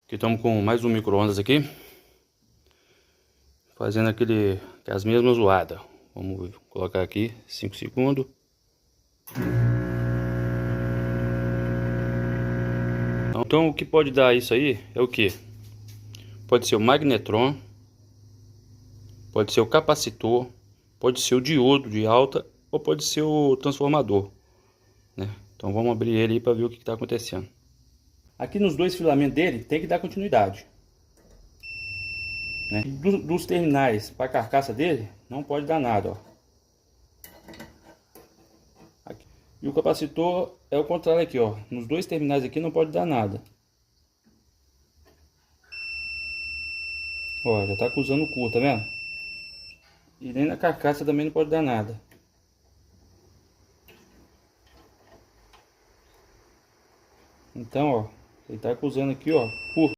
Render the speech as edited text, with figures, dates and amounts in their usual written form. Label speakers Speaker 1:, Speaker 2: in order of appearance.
Speaker 1: Aqui estamos com mais um micro-ondas aqui, fazendo as mesmas zoadas. Vamos colocar aqui 5 segundos. Então o que pode dar isso aí é o que? Pode ser o magnetron, pode ser o capacitor, pode ser o diodo de alta ou pode ser o transformador, né? Então vamos abrir ele aí para ver o que está acontecendo. Aqui nos dois filamentos dele tem que dar continuidade, né? Dos terminais para a carcaça dele não pode dar nada, ó. Aqui. E o capacitor é o contrário aqui, ó. Nos dois terminais aqui não pode dar nada. Ó, já tá acusando o curto, tá vendo? E nem na carcaça também não pode dar nada. Então, ó, ele tá acusando aqui, ó, curto.